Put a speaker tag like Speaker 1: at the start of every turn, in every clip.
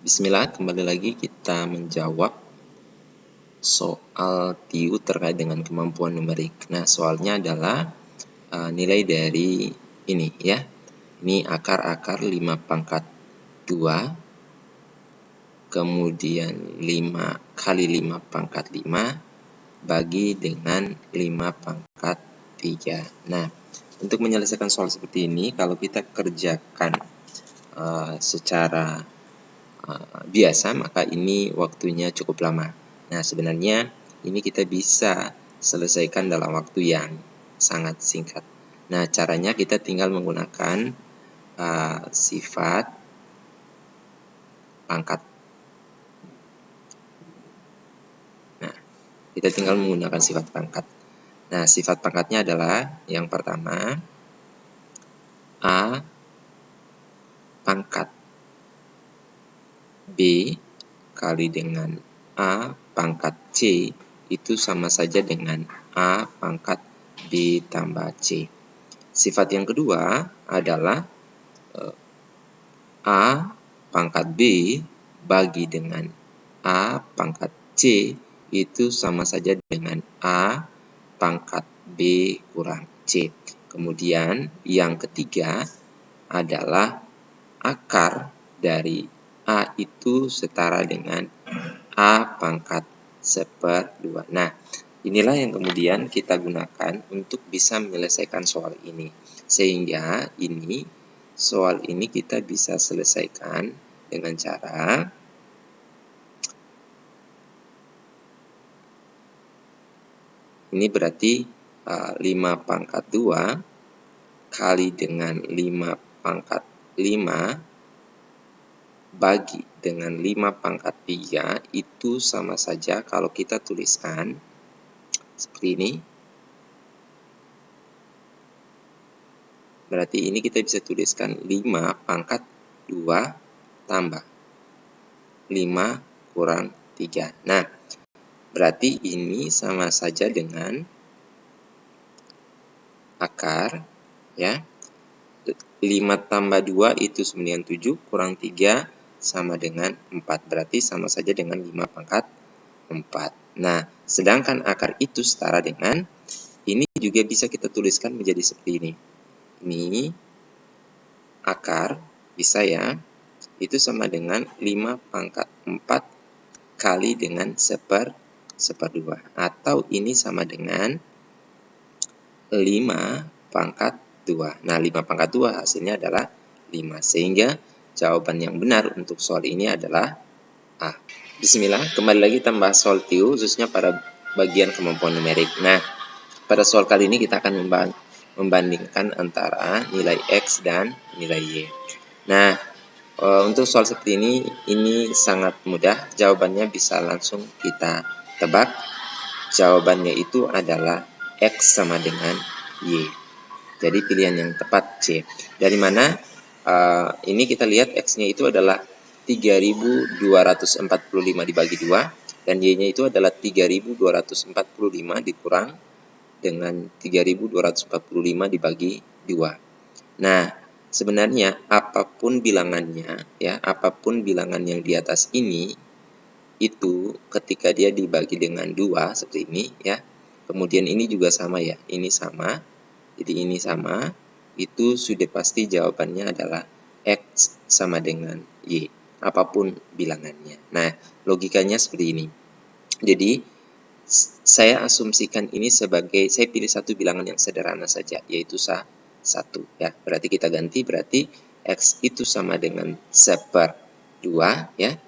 Speaker 1: Bismillah, kembali lagi kita menjawab soal TIU terkait dengan kemampuan numerik. Nah, soalnya adalah nilai dari ini ya. Ini akar 5 pangkat 2, kemudian 5 kali 5 pangkat 5 bagi dengan 5 pangkat 3. Nah, untuk menyelesaikan soal seperti ini, kalau kita kerjakan secara biasa, maka ini waktunya cukup lama. Nah, sebenarnya ini kita bisa selesaikan dalam waktu yang sangat singkat. Nah, caranya kita tinggal menggunakan sifat pangkat. Nah, kita tinggal menggunakan sifat pangkat. Nah, sifat pangkatnya adalah yang pertama A pangkat B kali dengan A pangkat C itu sama saja dengan A pangkat B tambah C. Sifat yang kedua adalah A pangkat B bagi dengan A pangkat C itu sama saja dengan A pangkat B kurang C. Kemudian yang ketiga adalah akar dari A itu setara dengan A pangkat 1/2. Nah, inilah yang kemudian kita gunakan untuk bisa menyelesaikan soal ini. Sehingga soal ini kita bisa selesaikan dengan cara ini berarti 5 pangkat 2 kali dengan 5 pangkat 5 bagi dengan 5 pangkat 3 itu sama saja kalau kita tuliskan seperti ini. Berarti ini kita bisa tuliskan 5 pangkat 2 tambah 5 kurang 3. Nah, berarti ini sama saja dengan akar ya. 5 tambah 2 itu 97 kurang 3 sama dengan 4. Berarti sama saja dengan 5 pangkat 4. Nah, sedangkan akar itu setara dengan ini juga bisa kita tuliskan menjadi seperti ini. Ini akar bisa ya, itu sama dengan 5 pangkat 4 kali dengan 1/2. Atau ini sama dengan 5 pangkat 2. Nah, 5 pangkat 2 hasilnya adalah 5. Sehingga jawaban yang benar untuk soal ini adalah A. Bismillah, kembali lagi kita membahas soal TIU khususnya pada bagian kemampuan numerik. Nah, pada soal kali ini kita akan membandingkan antara nilai X dan nilai Y. Nah, untuk soal seperti ini sangat mudah. Jawabannya bisa langsung kita tebak. Jawabannya itu adalah X sama dengan Y. Jadi pilihan yang tepat C. Dari mana? Ini kita lihat X-nya itu adalah 3.245 dibagi 2. Dan Y-nya itu adalah 3.245 dikurang dengan 3.245 dibagi 2. Nah, sebenarnya apapun bilangannya ya, apapun bilangan yang di atas ini itu ketika dia dibagi dengan 2 seperti ini ya. Kemudian ini juga sama ya, ini sama. Jadi ini sama, itu sudah pasti jawabannya adalah X sama dengan Y, apapun bilangannya. Nah, logikanya seperti ini. Jadi, saya asumsikan ini sebagai, saya pilih satu bilangan yang sederhana saja, yaitu 1 ya. Berarti kita ganti, berarti X itu sama dengan 1/2 ya.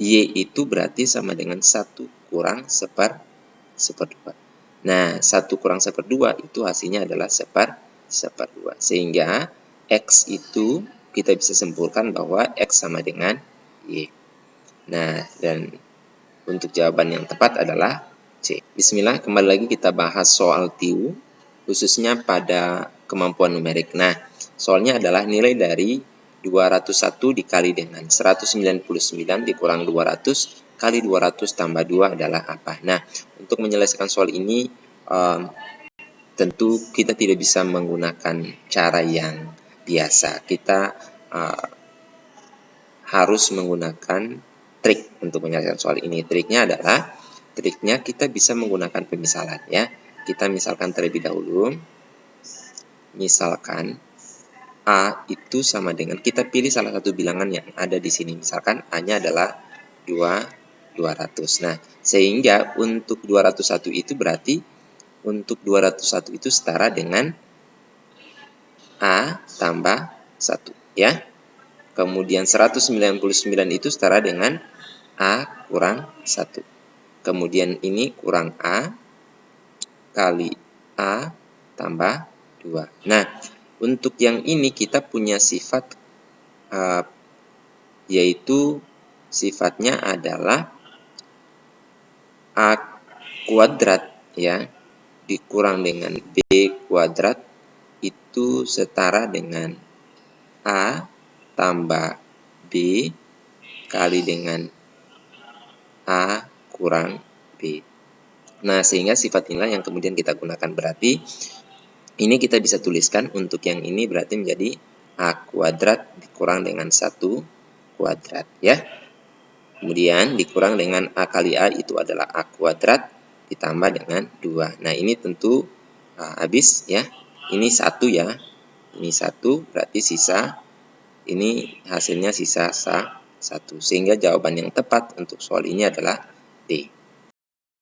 Speaker 1: Y itu berarti sama dengan 1 kurang 1/2. Nah, 1 kurang 1/2 itu hasilnya adalah 1/2. Sehingga X itu kita bisa simpulkan bahwa X sama dengan Y. Nah, dan untuk jawaban yang tepat adalah C. Bismillah, kembali lagi kita bahas soal TIU, khususnya pada kemampuan numerik. Nah, soalnya adalah nilai dari 201 dikali dengan 199 dikurang 200 kali 200 tambah 2 adalah apa? Nah, untuk menyelesaikan soal ini tentu kita tidak bisa menggunakan cara yang biasa. Kita harus menggunakan trik untuk menyelesaikan soal ini. Triknya kita bisa menggunakan pemisalan ya. Kita misalkan terlebih dahulu. Misalkan A itu sama dengan, kita pilih salah satu bilangan yang ada di sini. Misalkan A-nya adalah 200. Nah, sehingga untuk 201 itu berarti untuk 201 itu setara dengan A tambah 1 ya. Kemudian 199 itu setara dengan A kurang 1. Kemudian ini kurang A kali A tambah 2. Nah, untuk yang ini kita punya sifat yaitu sifatnya adalah A kuadrat ya dikurang dengan B kuadrat itu setara dengan A tambah B kali dengan A kurang B. Nah, sehingga sifat inilah yang kemudian kita gunakan. Berarti ini kita bisa tuliskan untuk yang ini berarti menjadi A kuadrat dikurang dengan 1 kuadrat ya. Kemudian dikurang dengan A kali A itu adalah A kuadrat ditambah dengan 2. Nah, ini tentu habis ya. Ini 1 ya. Ini 1 berarti sisa. Ini hasilnya sisa 1. Sehingga jawaban yang tepat untuk soal ini adalah D.